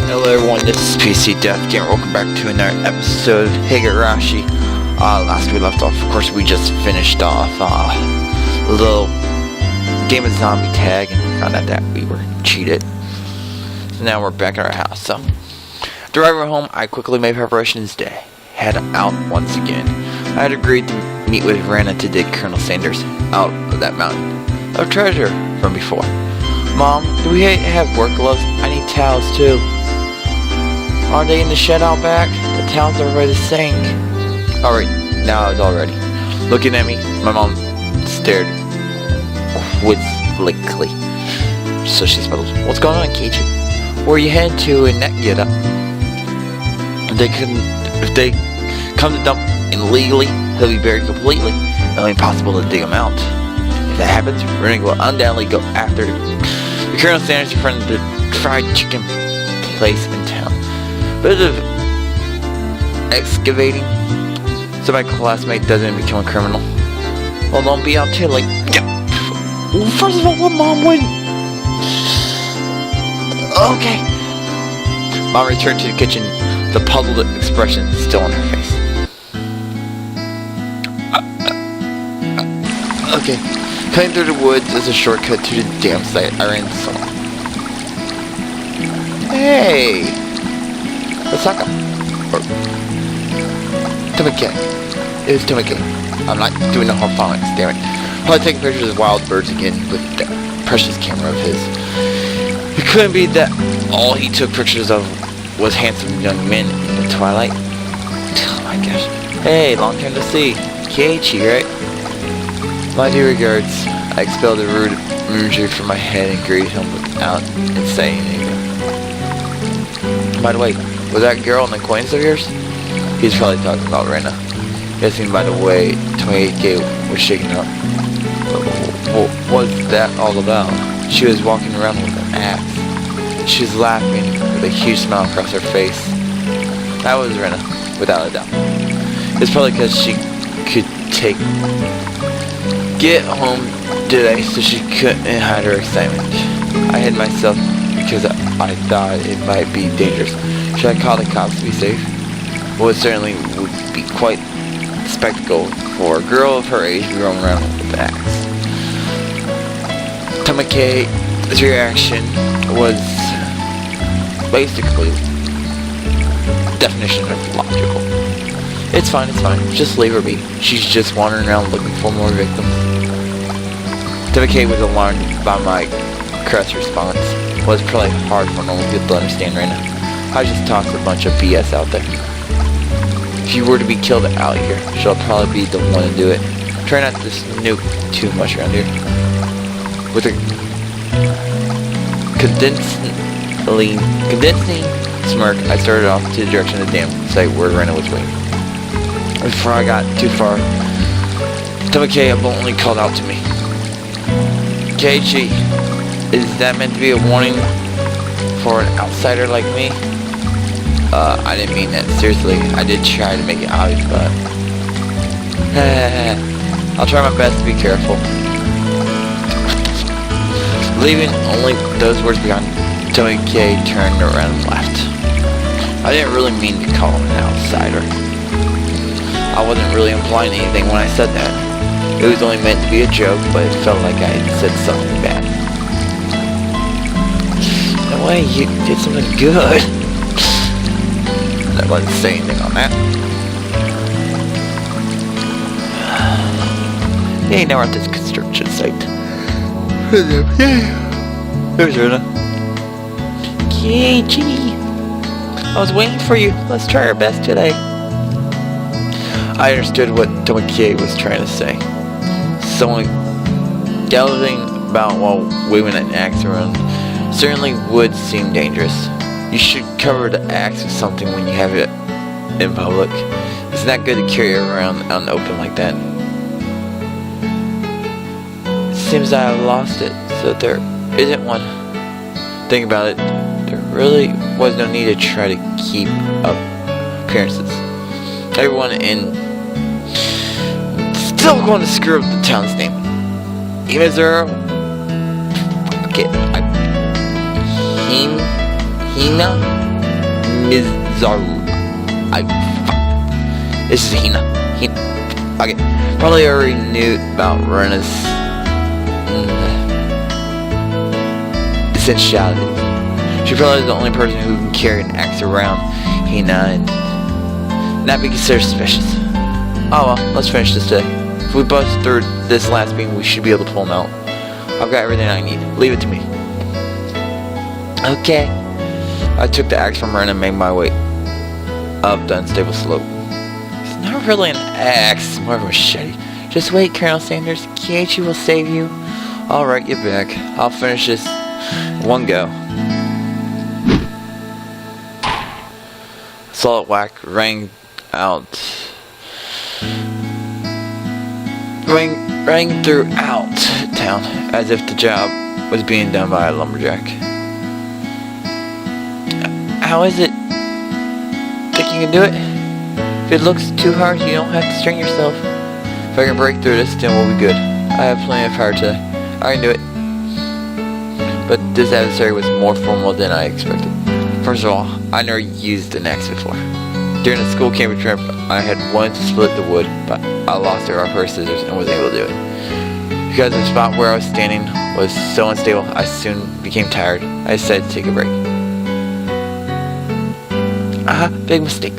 Hello everyone, this is PC Death Game. Welcome back to another episode of Higurashi. Last we left off, of course, we just finished off a little game of zombie tag and found out that we were cheated. So now we're back at our house. So, driving home, I quickly made preparations to head out once again. I had agreed to meet with Rena to dig Coronal Sanders out of that mountain of treasure from before. Mom, do we have work gloves? I need towels too. Are they in the shed out back? The towels are by the sink. Alright, now it's all ready. Looking at me, my mom stared quizzically. So she sputtered, "What's going on, Keiichi? Where are you heading to in that get up? If they come to dump illegally, he'll be buried completely. It'll be impossible to dig him out. If that happens, Rena will undoubtedly go after the Coronal Sanders in front of the fried chicken place in town. Bit of excavating so my classmate doesn't become a criminal. Well, don't be out too late. First of all, what Mom would... Okay. Mom returned to the kitchen, the puzzled expression still on her face. Okay. Cutting through the woods is a shortcut to the dam site. I ran into someone. Hey! Osaka. Or... Tomike. It is Tomike. I'm not doing the hard phonics, damn it. Probably taking pictures of wild birds again with that precious camera of his. It couldn't be that all he took pictures of was handsome young men in the twilight. Oh my gosh. Hey, long time to see. Keiichi, right? My dear regards. I expelled the rude imagery from my head and greeted him without saying anything. By the way, was that girl an acquaintance of yours? He's probably talking about Rena. Guessing by the way Tomike was shaking up. What was that all about? She was walking around with an axe. She was laughing with a huge smile across her face. That was Rena, without a doubt. It's probably because she could get home today, so she couldn't hide her excitement. I hid myself because I thought it might be dangerous. Should I call the cops to be safe? Well, it certainly would be quite a spectacle for a girl of her age to be roaming around with an axe. Tomike's reaction was basically definition of logical. It's fine, just leave her be. She's just wandering around looking for more victims. Tomike was alarmed by my crass response. It was probably hard for normal people to understand Rena. I just tossed a bunch of BS out there. If you were to be killed out here, she'll probably be the one to do it. Try not to snoop too much around here. With a condensing smirk, I started off to the direction of the dam site where Rena was waiting. Before I got too far, Tomike bluntly called out to me. Keiichi, is that meant to be a warning for an outsider like me? I didn't mean that, seriously. I did try to make it obvious, but... I'll try my best to be careful. Leaving only those words behind, Tomike turned around and left. I didn't really mean to call him an outsider. I wasn't really implying anything when I said that. It was only meant to be a joke, but it felt like I had said something bad. No way, you did something good. I wasn't saying anything on that. Hey, now we're at this construction site. There's Rena. Keiichi, I was waiting for you. Let's try our best today. I understood what Tomike was trying to say. Someone gallivanting about while waving an axe around certainly would seem dangerous. You should cover the axe with something when you have it in public. It's not good to carry it around out in the open like that. It seems I have lost it, so there isn't one. Think about it, there really was no need to try to keep up appearances. Everyone in still going to screw up the town's name. Even Zero. Okay, Hina? is Zaru. This is Hina. Okay, probably already knew about Rena's essentiality. She probably is the only person who can carry an axe around Hina and not be considered suspicious. Oh well, let's finish this today. If we bust through this last beam, we should be able to pull him out. I've got everything I need. Leave it to me. Okay. I took the axe from Rena and made my way up the unstable slope. It's not really an axe, it's more of a machete. Just wait, Colonel Sanders. Keiichi will save you. Alright, get back. I'll finish this one go. Solid whack rang out. Rang throughout town as if the job was being done by a lumberjack. How is it? Think you can do it? If it looks too hard, you don't have to strain yourself. If I can break through this, then we'll be good. I have plenty of power today. I can do it. But this adversary was more formal than I expected. First of all, I never used an axe before. During the school camping trip, I had wanted to split the wood, but I lost the rock, paper, scissors and was able to do it. Because the spot where I was standing was so unstable, I soon became tired. I decided to take a break. Big mistake.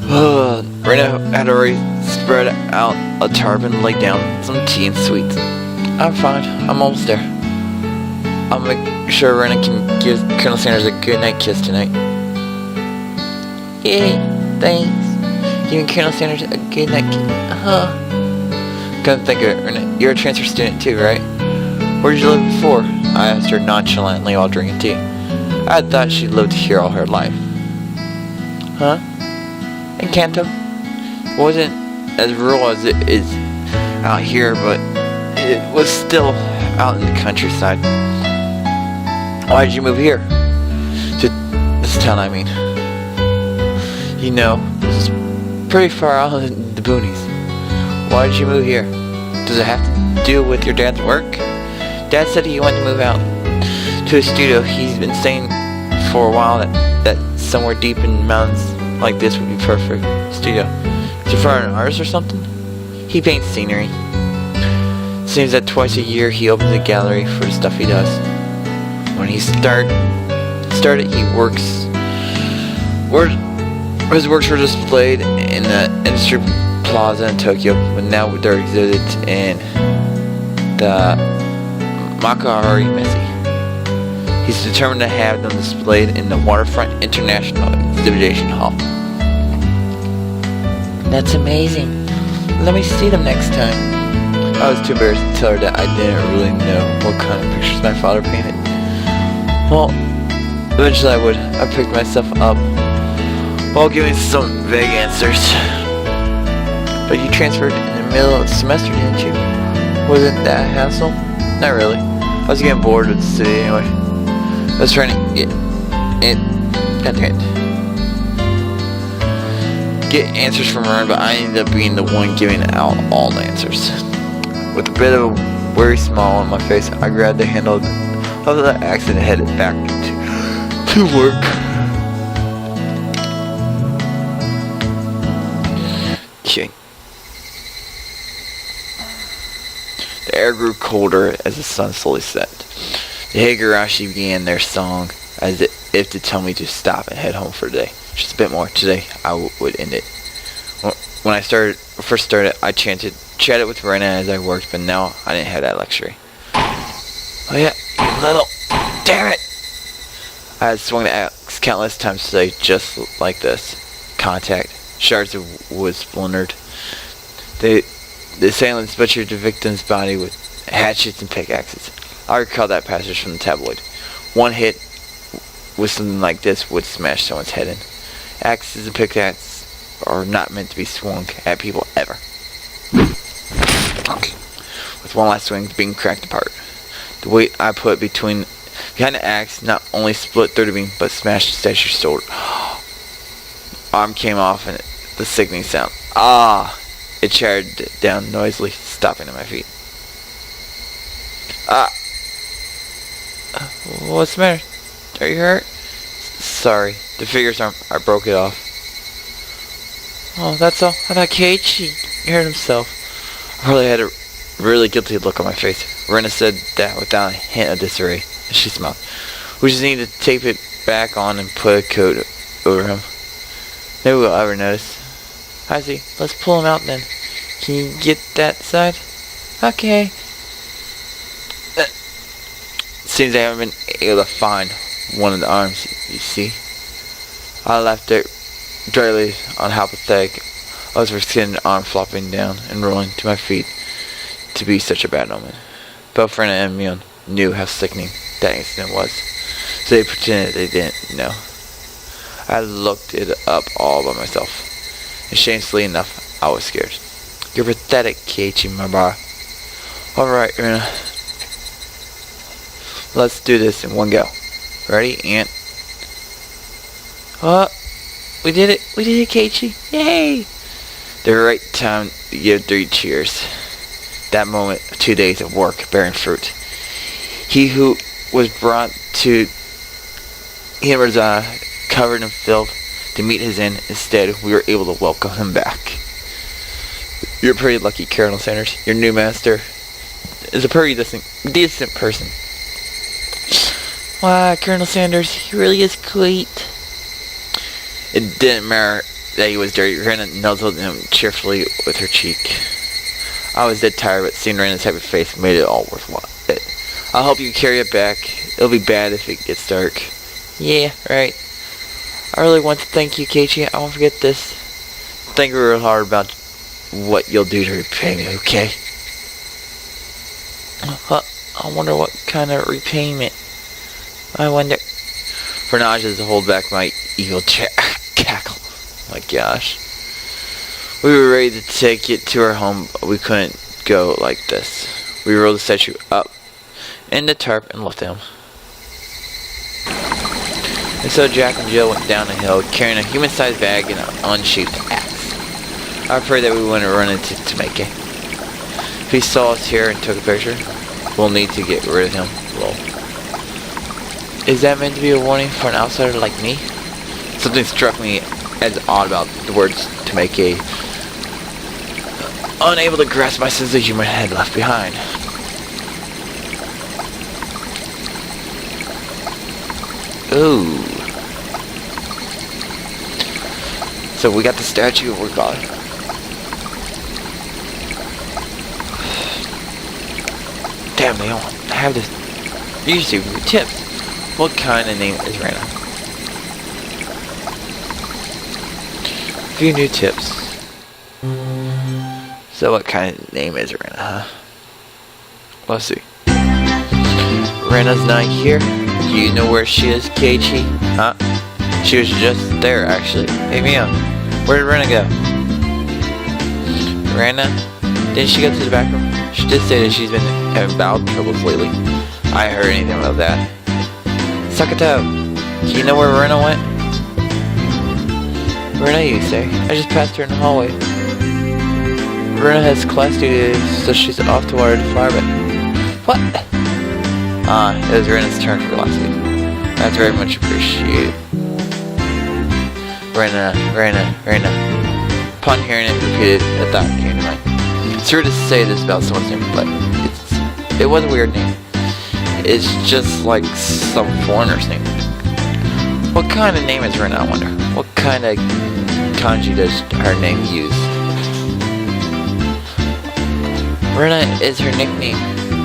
Rena had already spread out a tarp and laid down some tea and sweets. I'm fine. I'm almost there. I'll make sure Rena can give Colonel Sanders a good night kiss tonight. Yay, thanks. Giving Colonel Sanders a good night kiss. Couldn't think of it, Rena. You're a transfer student too, right? Where did you live before? I asked her nonchalantly while drinking tea. I thought she lived here all her life. Huh? In Kanto? It wasn't as rural as it is out here, but it was still out in the countryside. Why did you move here? To this town, I mean. You know, this is pretty far out in the boonies. Why did you move here? Does it have to do with your dad's work? Dad said he wanted to move out to a studio. He's been saying for a while that somewhere deep in the mountains like this would be perfect studio. Is it for an artist or something? He paints scenery. Seems that twice a year he opens a gallery for the stuff he does. When he started, he works. His works were displayed in the industry plaza in Tokyo, but now they're exhibited in the Makuhari Messe. He's determined to have them displayed in the Waterfront International Exhibition Hall. That's amazing. Let me see them next time. I was too embarrassed to tell her that I didn't really know what kind of pictures my father painted. Well, eventually I would. I picked myself up while giving some vague answers. But you transferred in the middle of the semester, didn't you? Wasn't that a hassle? Not really. I was getting bored with the city anyway. I was trying to get answers from her, but I ended up being the one giving out all the answers. With a bit of a weary smile on my face, I grabbed the handle of the axe and headed back to work. Okay. The air grew colder as the sun slowly set. The Higurashi began their song as if to tell me to stop and head home for the day. Just a bit more. Today I would end it. When I first started, I chatted with Rena as I worked, but now I didn't have that luxury. Oh yeah, you little... Damn it! I had swung the axe countless times today, just like this. Contact. Shards of wood splintered. The assailants butchered the victim's body with hatchets and pickaxes. I recall that passage from the tabloid. One hit with something like this would smash someone's head in. Axes and pickaxes are not meant to be swung at people ever. Okay. With one last swing being cracked apart. The weight I put behind the axe not only split through the beam, but smashed the statue's shoulder. Arm came off and the sickening sound. Ah! It chattered down noisily, stopping at my feet. What's the matter? Are you hurt? Sorry, the figures are broke it off. Oh, that's all. I thought Keiichi hurt himself. I really had a really guilty look on my face. Rena said that without a hint of disarray, and she smiled. We just need to tape it back on and put a coat over him. Maybe we'll ever notice. I see. Let's pull him out then. Can you get that side? Okay. Seems I haven't been able to find one of the arms, you see. I left it dryly on how pathetic I was for seeing an arm flopping down and rolling to my feet to be such a bad omen. Both Rena and Mion knew how sickening that incident was, so they pretended they didn't know. I looked it up all by myself, and shamefully enough, I was scared. You're pathetic, Keiichi, my bar. Alright, Rena. Let's do this in one go. Ready, and... Oh, we did it, Keiichi. Yay! The right time to give 3 cheers. That moment of 2 days of work bearing fruit. He who was brought to Higurashi covered in filth to meet his end, instead we were able to welcome him back. You're pretty lucky, Coronal Sanders. Your new master is a pretty decent person. Wow, Coronal Sanders, he really is great. It didn't matter that he was dirty. Rena nuzzled him cheerfully with her cheek. I was dead tired, but seeing Rena's happy face made it all worthwhile. I'll help you carry it back. It'll be bad if it gets dark. Yeah, right. I really want to thank you, Keiichi. I won't forget this. Think real hard about what you'll do to repay me, okay? I wonder what kind of repayment. I wonder. For nausea to hold back my evil cackle. My gosh. We were ready to take it to our home, but we couldn't go like this. We rolled the statue up in the tarp and left him. And so Jack and Jill went down the hill carrying a human-sized bag and an unshaped axe. I prayed that we wouldn't run into Tameke. If he saw us here and took a picture, we'll need to get rid of him. Lol. Is that meant to be a warning for an outsider like me? Something struck me as odd about the words Tameke. Unable to grasp my sense of humor had left behind. Ooh. So we got the statue of God. Damn, they don't have this. Usually tips. What kind of name is Rena? A few new tips. So what kind of name is Rena, huh? Let's see. Rena's not here. Do you know where she is, Keiichi? Huh? She was just there, actually. Hey, Mia. Where did Rena go? Rena? Didn't she go to the back room? She did say that she's been having bowel troubles lately. I heard anything about that. Sakato, do you know where Rena went? Rena, you say? I just passed her in the hallway. Rena has class duty, so she's off to water the flower bed. What? It was Rena's turn for last week. That's very much appreciated. Rena. Upon hearing it repeated, a thought came to mind. It's weird to say this about someone's name, but it was a weird name. It's just like some foreigner's name. What kind of name is Rena, I wonder? What kind of kanji does her name use? Rena is her nickname.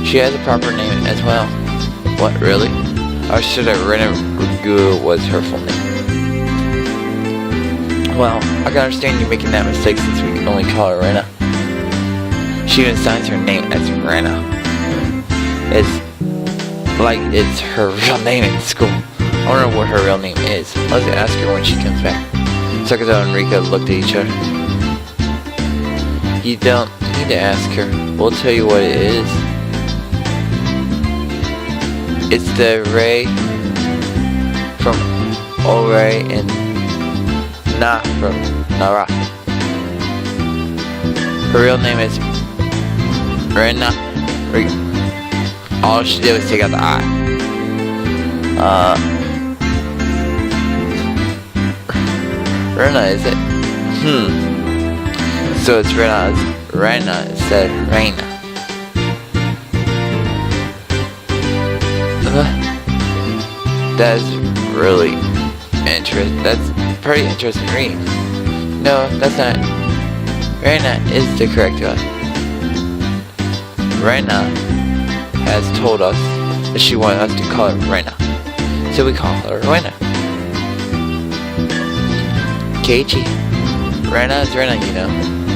She has a proper name as well. What, really? I was sure that Rena Rugu was her full name. Well, I can understand you making that mistake since we can only call her Rena. She even signs her name as Rena. It's like it's her real name in school. I wonder what her real name is. Let's ask her when she comes back. Sakato and Rika looked at each other. You don't need to ask her. We'll tell you what it is. It's the Ray from Ore and Na from Nara. Her real name is Rena. All she did was take out the I. Rena, is it? So it's Rena instead of Rena. That's really interesting. That's pretty interesting reading. No, that's not. Rena is the correct one. Rena has told us that she wanted us to call her Rena, so we call her Rena. Keiichi. Rena is Rena, you know.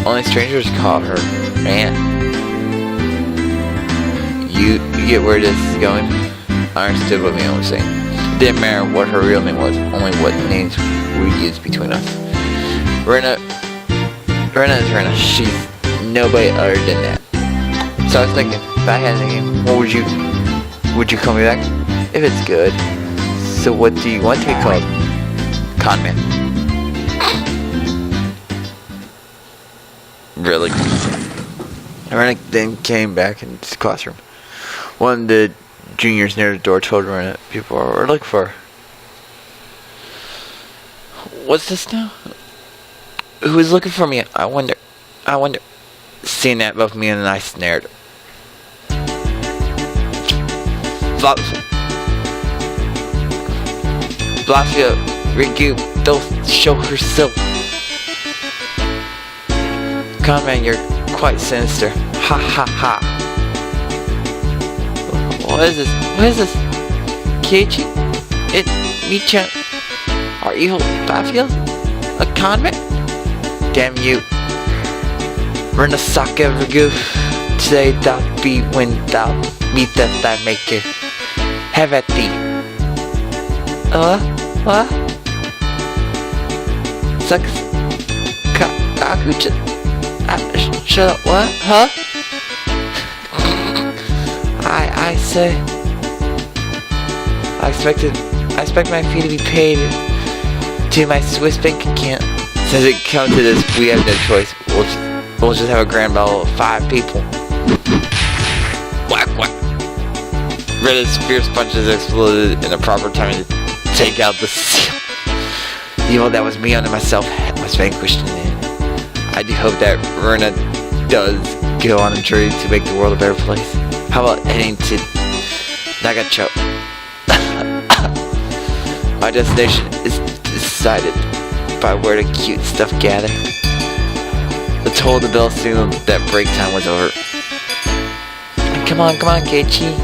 Only strangers call her Rena. You get where this is going? I understood what Mia was saying. It didn't matter what her real name was, only what names we used between us. Rena is Rena. She's nobody other than that. So I was thinking, if I had a name, what would you call me back? If it's good. So what do you want to be called? Conman. Really? Rena then came back into the classroom. One of the juniors near the door told Rena people were looking for her. What's this now? Who is looking for me? I wonder. Seeing that, both me and I snared. Blasphia, Rigu, don't show herself. Conman, you're quite sinister. Ha ha ha. What is this? Keiichi? Michan? Are you Blasphia? A convent? Damn you. Renasaka Rigu. Today thou be when thou meetest thy maker. Have at thee. What? Sucks. Kakucha. Shut up, what? Huh? I say. I expect my fee to be paid to my Swiss bank account. Since it comes to this, we have no choice. We'll just have a grand battle of 5 people. Whack whack. Rena's fierce punches exploded in the proper time to take out the seal. The evil that was me under myself was vanquished in the end. I do hope that Rena does go on a journey to make the world a better place. How about heading to Nagacho? My destination is decided by where the cute stuff gather. The toll of the bell signaled that break time was over. Come on, Keiichi.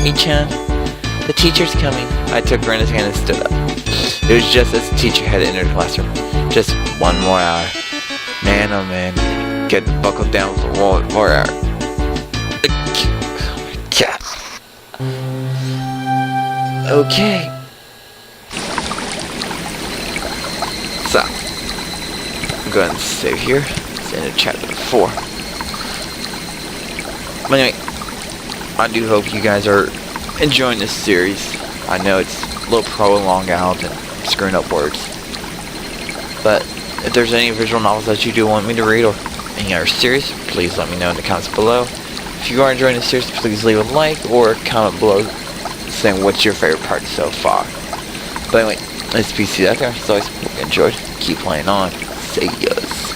Michan. The teacher's coming. I took Rena's hand and stood up. It was just as the teacher had entered the classroom. Just 1 more hour. Man, oh man. Get buckled down for 1 more hour. Okay. So, I'm going to save here. It's into chapter 4. But anyway, I do hope you guys are enjoying this series. I know it's a little prolonged out and screwing up words. But if there's any visual novels that you do want me to read or any other series, please let me know in the comments below. If you are enjoying the series, please leave a like or a comment below saying what's your favorite part so far. But anyway, it's PC out there. As always, hope you enjoyed. Keep playing on. See yas.